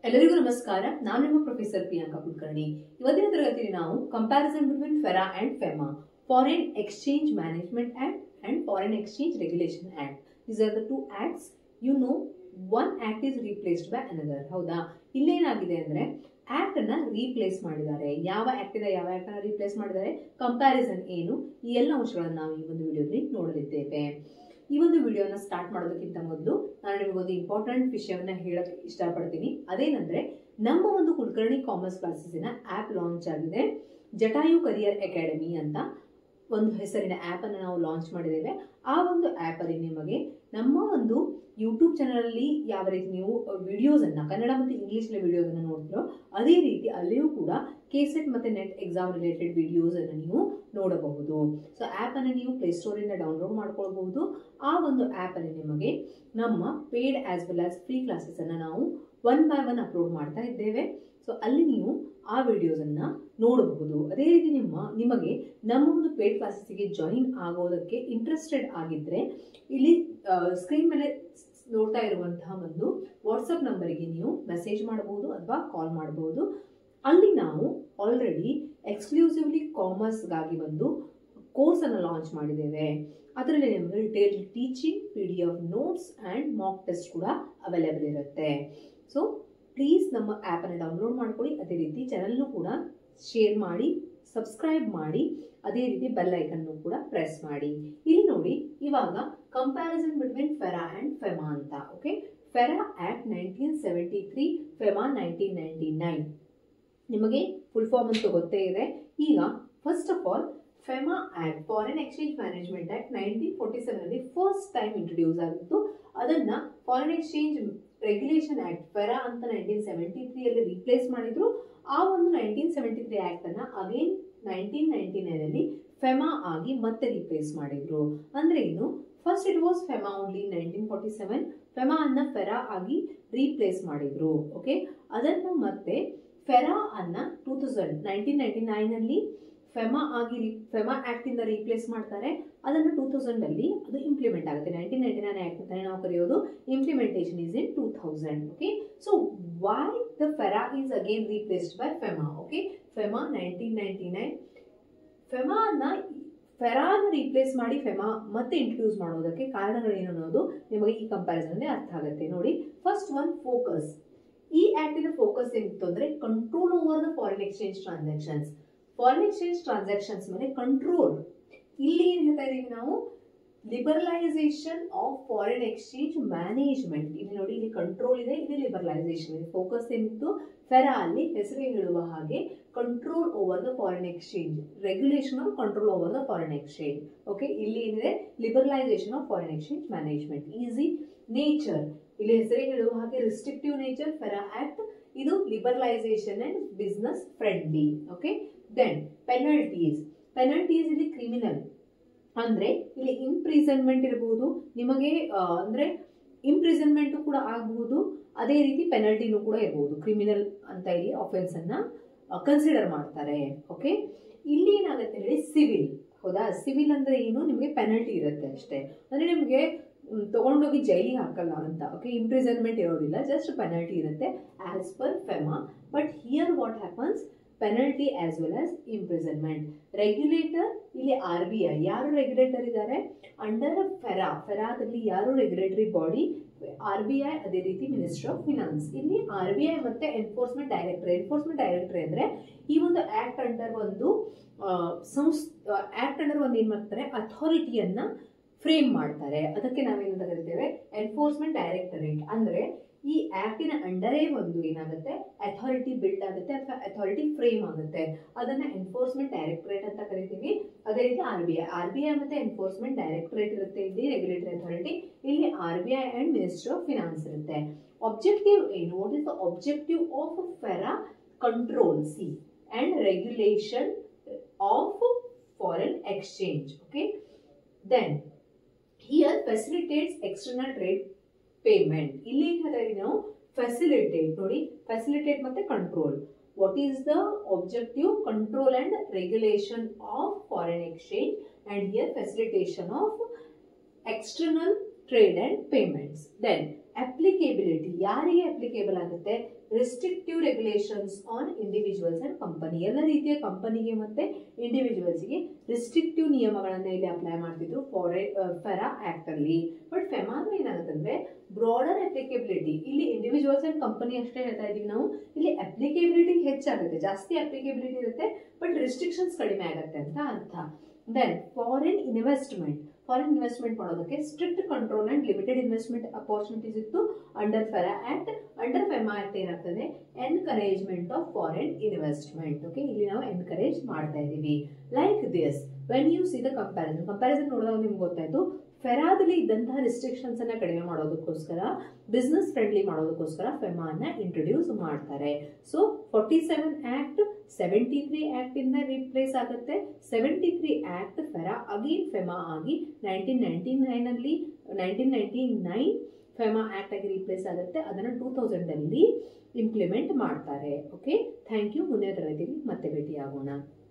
ಎಲ್ಲರಿಗೂ ನಮಸ್ಕಾರ. ನಾನು ನಿಮ್ಮ ಪ್ರೊಫೆಸರ್ ಪ್ರಿಯಾಂಕಾ ಕುಲಕರ್ಣಿ. ಇವತ್ತಿನ ತರಗತಿಯಲ್ಲಿ ನಾವು comparison between FERA and FEMA, foreign exchange management act and foreign exchange regulation act. These are the two acts. You know, one act is replaced by another. ಹೌದಾ? ಇಲ್ಲೇನಾಗಿದೆ ಅಂದ್ರೆ ಆಕ್ಟ್ ಅನ್ನ ರೀಪ್ಲೇಸ್ ಮಾಡಿದ್ದಾರೆ. ಯಾವ ಆಕ್ಟ್ ಇದೆ, ಯಾವ ಆಕ್ಟ್ ಅನ್ನ replace ಮಾಡಿದ್ದಾರೆ, ಕಂಪ್ಯಾರಿಸನ್ ಏನು, ಈ ಎಲ್ಲ ಅಂಶಗಳನ್ನು ನಾವು ಈ ಒಂದು ವಿಡಿಯೋದಲ್ಲಿ ನೋಡಲಿದ್ದೇವೆ. ಈ ಒಂದು ವಿಡಿಯೋನ ಸ್ಟಾರ್ಟ್ ಮಾಡೋದಕ್ಕಿಂತ ಮೊದಲು ನಾನು ನಿಮಗೊಂದು ಇಂಪಾರ್ಟೆಂಟ್ ವಿಷಯವನ್ನ ಹೇಳಕ್ಕೆ ಇಷ್ಟಪಡ್ತೀನಿ. ಅದೇನಂದ್ರೆ, ನಮ್ಮ ಒಂದು ಕುಲಕರ್ಣಿ ಕಾಮರ್ಸ್ ಕ್ಲಾಸಸ್ಸಿನ ಆಪ್ ಲಾಂಚ್ ಆಗಿದೆ. ಜಟಾಯು ಕರಿಯರ್ ಅಕಾಡೆಮಿ ಅಂತ ಒಂದು ಹೆಸರಿನ ಆಪ್ ಅನ್ನು ನಾವು ಲಾಂಚ್ ಮಾಡಿದ್ದೇವೆ. ಆ ಒಂದು ಆಪ್ ಅಲ್ಲಿ ನಿಮಗೆ ನಮ್ಮ ಒಂದು ಯೂಟ್ಯೂಬ್ ಚಾನಲ್ ಅಲ್ಲಿ ಯಾವ ರೀತಿ ನೀವು ವಿಡಿಯೋಸ್ ಅನ್ನ ಕನ್ನಡ ಮತ್ತು ಇಂಗ್ಲಿಷ್ ವಿಡಿಯೋಸ್ ಅನ್ನ ನೋಡ್ತಿರೋ, ಅದೇ ರೀತಿ ಅಲ್ಲಿಯೂ ಕೂಡ ಕೆಸೆಟ್ ಮತ್ತೆ ನೆಟ್ ಎಕ್ಸಾಮ್ ರಿಲೇಟೆಡ್ ವಿಡಿಯೋಸ್ ಅನ್ನು ನೀವು ನೋಡಬಹುದು. ಸೊ ಆಪ್ ಅನ್ನು ನೀವು ಪ್ಲೇಸ್ಟೋರ್ ಇಂದ ಡೌನ್ಲೋಡ್ ಮಾಡ್ಕೊಳ್ಬಹುದು. ಆ ಒಂದು ಆಪ್ ಅಲ್ಲಿ ನಿಮಗೆ ನಮ್ಮ paid as well as free classes ಅನ್ನ ನಾವು ಒನ್ ಬೈ ಒನ್ ಅಪ್ಲೋಡ್ ಮಾಡ್ತಾ ಇದ್ದೇವೆ. ಸೊ ಅಲ್ಲಿ ನೀವು ಆ ವಿಡಿಯೋಸ್ ಅನ್ನ ನೋಡಬಹುದು. ಅದೇ ರೀತಿ ನಿಮಗೆ ನಮ್ಮ ಒಂದು ಪೇಡ್ ಕ್ಲಾಸಸ್ಗೆ ಜಾಯಿನ್ ಆಗೋದಕ್ಕೆ ಇಂಟ್ರೆಸ್ಟೆಡ್ ಆಗಿದ್ರೆ, ಇಲ್ಲಿ ಸ್ಕ್ರೀನ್ ಮೇಲೆ ನೋಡ್ತಾ ಇರುವಂತಹ ಒಂದು ವಾಟ್ಸಪ್ ನಂಬರಿಗೆ ನೀವು ಮೆಸೇಜ್ ಮಾಡಬಹುದು ಅಥವಾ ಕಾಲ್ ಮಾಡಬಹುದು. ಅಲ್ಲಿ ನಾವು ಆಲ್ರೆಡಿ ಎಕ್ಸ್ಕ್ಲೂಸಿವ್ಲಿ ಕಾಮರ್ಸ್ಗಾಗಿ ಒಂದು ಕೋರ್ಸ್ ಅನ್ನು ಲಾಂಚ್ ಮಾಡಿದ್ದೇವೆ. ಅದರಲ್ಲಿ ನಿಮಗೆ detail teaching, PDF notes and mock test ಕೂಡ ಅವೈಲೇಬಲ್ ಇರುತ್ತೆ. ಸೊ ಪ್ಲೀಸ್ ನಮ್ಮ ಆಪ್ ಅನ್ನು ಡೌನ್ಲೋಡ್ ಮಾಡ್ಕೊಳ್ಳಿ. ಅದೇ ರೀತಿ ಚಾನಲ್ನು ಕೂಡ ಶೇರ್ ಮಾಡಿ, ಸಬ್ಸ್ಕ್ರೈಬ್ ಮಾಡಿ, ಅದೇ ರೀತಿ ಬೆಲ್ ಐಕನ್ ಕೂಡ ಪ್ರೆಸ್ ಮಾಡಿ. ಇಲ್ಲಿ ನೋಡಿ, ಇವಾಗ comparison between FERA and FEMA ಅಂತ. Okay, FERA act 1973, FEMA 1999. ನಿಮಗೆ ಫುಲ್ ಫಾರ್ಮ್ ಅಂತೂ ಗೊತ್ತೇ ಇದೆ. ಈಗ first of all, FEMA act, foreign exchange management act 1947 ಅಲ್ಲಿ ಫಸ್ಟ್ ಟೈಮ್ ಇಂಟ್ರೊಡ್ಯೂಸ್ ಆಗಿತ್ತು. ಅದನ್ನ foreign exchange regulation act FERA ಅಂತ 1973 ಅಲ್ಲಿ ರೀಪ್ಲೇಸ್ ಮಾಡಿದ್ರು. ಆ ಒಂದು 1973 ಆಕ್ಟ್ ಅನ್ನ ಅಗೇನ್ 1999 ಅಲ್ಲಿ ಫೆಮಾ ಆಗಿ ಮತ್ತೆ ರೀಪ್ಲೇಸ್ ಮಾಡಿದ್ರು. ಅಂದ್ರೆ ಏನು, first it was FEMA only 1947, FEMA ಅನ್ನ ಫೆರಾ ಆಗಿ ರೀಪ್ಲೇಸ್ ಮಾಡಿದ್ರು. ಓಕೆ, ಅದನ್ನ ಮತ್ತೆ ಫೆರಾ ಅನ್ನ 1999 ಅಲ್ಲಿ ಫೆಮಾ ಆಕ್ಟ್ ಇಂದ ರೀಪ್ಲೇಸ್ ಮಾಡ್ತಾರೆ. ಅದನ್ನು 2000 ಅಲ್ಲಿ ಅದು ಇಂಪ್ಲಿಮೆಂಟ್ ಆಗುತ್ತೆ. 1999 ಆಕ್ಟ್ ಅಂತಾನೆ ನಾವು ಕರೆಯೋದು. Implementation is in 2000. Okay, so why the FERA is again replaced by FEMA? Okay, FEMA 1999, ಫೆರಾನ ರೀಪ್ಲೇಸ್ ಮಾಡಿ ಫೆಮಾ ಮತ್ತೆ ಇಂಟ್ರೊಡ್ಯೂಸ್ ಮಾಡೋದಕ್ಕೆ ಕಾರಣಗಳೇನು ಅನ್ನೋದು ನಿಮಗೆ ಈ ಕಂಪ್ಯಾರಿಸನ್ ಅಲ್ಲಿ ಅರ್ಥ ಆಗುತ್ತೆ. ನೋಡಿ, ಫಸ್ಟ್ ಒನ್, ಫೋಕಸ್. ಈ ಆಕ್ಟಿನ ಫೋಕಸ್ ಏನಿತ್ತು ಅಂದ್ರೆ control over the foreign exchange transactions. Foreign exchange transactions ಮೇಲೆ ಕಂಟ್ರೋಲ್. ಇಲ್ಲಿ ಏನ್ ಹೇಳ್ತಾ ಇದೀವಿ ನಾವು, liberalisation of foreign exchange management. ಇಲ್ಲಿ ನೋಡಿ, ಇಲ್ಲಿ ಕಂಟ್ರೋಲ್ ಇದೆ, ಇಲ್ಲಿ ಲಿಬರಲೈಸೇಷನ್ ಇದೆ. ಫೋಕಸ್ ಏನಿತ್ತು ಫೆರಾ ಅಲ್ಲಿ ಹೆಸರು ಹೇಳುವ ಹಾಗೆ control over the foreign exchange, regulation of control over the foreign exchange. Okay, ಇಲ್ಲಿ ಏನಿದೆ, liberalisation of foreign exchange management. Easy. Nature, ಇಲ್ಲಿ ಹೆಸರೇ ಹೇಳುವ ಹಾಗೆ ರಿಸ್ಟ್ರಿಕ್ಟಿವ್ ನೇಚರ್ ಫೆರಾ ಆಕ್ಟ್. ಇದು liberalisation and business friendly. Okay, then penalties. Penalties ಇಲ್ಲಿ criminal, ಅಂದ್ರೆ ಇಲ್ಲಿ ಇಂಪ್ರಿಸನ್ಮೆಂಟ್ ಇರಬಹುದು ನಿಮಗೆ, ಅಂದ್ರೆ ಇಂಪ್ರಿಸನ್ಮೆಂಟ್ ಕೂಡ ಆಗಬಹುದು. ಅದೇ ರೀತಿ ಪೆನಲ್ಟಿನೂ ಕೂಡ ಇರಬಹುದು. ಕ್ರಿಮಿನಲ್ ಅಂತ ಇಲ್ಲಿ ಆಫೆನ್ಸ್ ಅನ್ನ ಕನ್ಸಿಡರ್ ಮಾಡ್ತಾರೆ. ಓಕೆ, ಇಲ್ಲಿ ಏನಾಗುತ್ತೆ ಹೇಳಿ, ಸಿವಿಲ್. ಹೌದಾ? ಸಿವಿಲ್ ಅಂದ್ರೆ ಏನು, ನಿಮಗೆ ಪೆನಲ್ಟಿ ಇರುತ್ತೆ ಅಷ್ಟೇ. ಅಂದ್ರೆ ನಿಮಗೆ ತಗೊಂಡೋಗಿ ಜೈಲಿಗೆ ಹಾಕಲ್ಲ ಅಂತ. ಓಕೆ, ಇಂಪ್ರಿಸನ್ಮೆಂಟ್ ಇರೋದಿಲ್ಲ, ಜಸ್ಟ್ ಪೆನಲ್ಟಿ ಇರುತ್ತೆ as per FEMA. But here what happens, penalty as well as imprisonment. Regulator ಇಲ್ಲಿ RBI. ಯಾರು ರೆಗ್ಯುಲೇಟರ್ ಇದ್ದಾರೆ ಅಂಡರ್ ಫೆರಾದಲ್ಲಿ? ಯಾರು ರೆಗ್ಯುಲೇಟರಿ ಬಾಡಿ? RBI, ಅದೇ ರೀತಿ ಮಿನಿಸ್ಟ್ರಿ ಆಫ್ ಫಿನಾನ್ಸ್. ಇಲ್ಲಿ RBI ಮತ್ತೆ ಎನ್ಫೋರ್ಸ್ಮೆಂಟ್ ಡೈರೆಕ್ಟರ್ ಅಂದ್ರೆ ಈ ಒಂದು ಆಕ್ಟ್ ಅಂಡರ್ ಒಂದು ಏನ್ ಮಾಡ್ತಾರೆ, ಅಥಾರಿಟಿಯನ್ನ ಫ್ರೇಮ್ ಮಾಡ್ತಾರೆ. ಅದಕ್ಕೆ ನಾವೇನಂತ ಕರಿತೇವೆ, ಎನ್ಫೋರ್ಸ್ಮೆಂಟ್ ಡೈರೆಕ್ಟರೇಟ್. ಅಂದ್ರೆ ಈ ಆಕ್ಟಿನ ಅಂಡರೇ ಒಂದು ಏನಾಗುತ್ತೆ, ಅಥಾರಿಟಿ ಬಿಲ್ಡ್ ಆಗುತ್ತೆ ಅಥವಾ ಅಥಾರಿಟಿ ಫ್ರೇಮ್ ಆಗುತ್ತೆ. ಅದನ್ನ ಎನ್ಫೋರ್ಸ್ಮೆಂಟ್ ಡೈರೆಕ್ಟರೇಟ್ ಅಂತ ಕರಿತೀವಿ. ಅದೇ ರೀತಿ RBI ಮತ್ತೆ ಎನ್ಫೋರ್ಸ್ಮೆಂಟ್ ಡೈರೆಕ್ಟರೇಟ್ ಇರುತ್ತೆ. ಇಲ್ಲಿ ರೆಗ್ಯುಲೇಟರಿ ಅಥಾರಿಟಿ, ಇಲ್ಲಿ RBI and ministry of finance ಇರುತ್ತೆ. ಆಬ್ಜೆಕ್ಟಿವ್ ಏನು? What is the objective of FERA? Control, see, and regulation of foreign exchange. Okay, then here facilitates external trade payment. ಇಲ್ಲಿ ನಾವು facilitate, ನೋಡಿ, facilitate ಮತ್ತೆ control. What is the objective? Control and regulation of foreign exchange, and here facilitation of external trade and payments. Then applicability ಯಾರಿಗೆ applicable ಆಗುತ್ತೆ? Restrictive regulations on individuals and company. ಎಲ್ಲ ರೀತಿಯ ಕಂಪನಿಗೆ ಮತ್ತೆ ಇಂಡಿವಿಜುವಲ್ಸ್ಗೆ ರಿಸ್ಟ್ರಿಕ್ಟಿವ್ ನಿಯಮಗಳನ್ನ ಇಲ್ಲಿ ಅಪ್ಲೈ ಮಾಡ್ತಿದ್ರು ಫೆರಾ ಆಕ್ಟ್ ಅಲ್ಲಿ. ಬಟ್ ಫೆಮಾ ಅಂದ್ರೆ ಏನಾಗುತ್ತೆ ಅಂದ್ರೆ ಬ್ರಾಡರ್ ಅಪ್ಲಿಕೇಬಿಲಿಟಿ. ಇಲ್ಲಿ ಇಂಡಿವಿಜುವಲ್ಸ್ ಅಂಡ್ ಕಂಪನಿ ಅಷ್ಟೇ ಹೇಳ್ತಾ ಇದೀವಿ ನಾವು. ಇಲ್ಲಿ ಅಪ್ಲಿಕೇಬಿಲಿಟಿ ಹೆಚ್ಚಾಗುತ್ತೆ, ಜಾಸ್ತಿ ಅಪ್ಲಿಕೇಬಿಲಿಟಿ ಇರುತ್ತೆ, ಬಟ್ ರಿಸ್ಟ್ರಿಕ್ಷನ್ಸ್ ಕಡಿಮೆ ಆಗುತ್ತೆ ಅಂತ ಅರ್ಥ. ದೆನ್ ಫಾರಿನ್ ಇನ್ವೆಸ್ಟ್ಮೆಂಟ್ ಮಾಡೋದಕ್ಕೆ strict control and limited investment opportunities ಇತ್ತು under FERA act. Under FEMA act ಏನಾಗ್ತದೆ? Encouragement of foreign investment. Okay, ಇಲ್ಲಿ ನಾವು ಎನ್ಕರೇಜ್ ಮಾಡ್ತಾ ಇದೀವಿ. Like this when you see the comparison ನೋಡಿದಾಗ ನಿಮ್ಗೆ ಗೊತ್ತಾಯ್ತು ಫೆರಾದಲ್ಲಿ ಇದ್ದಂತಹ ರಿಸ್ಟ್ರಿಕ್ಷನ್ಸ್ ಅನ್ನ ಕಡಿಮೆ ಮಾಡೋದಕ್ಕೋಸ್ಕರ, ಬಿಸ್ನೆಸ್ ಫ್ರೆಂಡ್ಲಿ ಮಾಡೋದಕ್ಕೋಸ್ಕರ ಫೆಮಾ ಅನ್ನ ಇಂಟ್ರೊಡ್ಯೂಸ್ ಮಾಡ್ತಾರೆ. ಸೊ 47 ಆಕ್ಟ್ 73 ಆಕ್ಟ್ ಇಂದ ರಿಪ್ಲೇಸ್ ಆಗುತ್ತೆ. 73 ಆಕ್ಟ್ ಫೆರಾ ಅಗೇನ್ ಫೆಮಾ ಆಗಿ 1999 ಫೆಮಾ ಆಕ್ಟ್ ಆಗಿ ರಿಪ್ಲೇಸ್ ಆಗುತ್ತೆ. ಅದನ್ನ 2000 ಅಲ್ಲಿ ಇಂಪ್ಲಿಮೆಂಟ್ ಮಾಡ್ತಾರೆ. Okay, thank you. ಮುಂದಿನ ತರಗತಿಯಲ್ಲಿ ಮತ್ತೆ ಭೇಟಿಯಾಗೋಣ.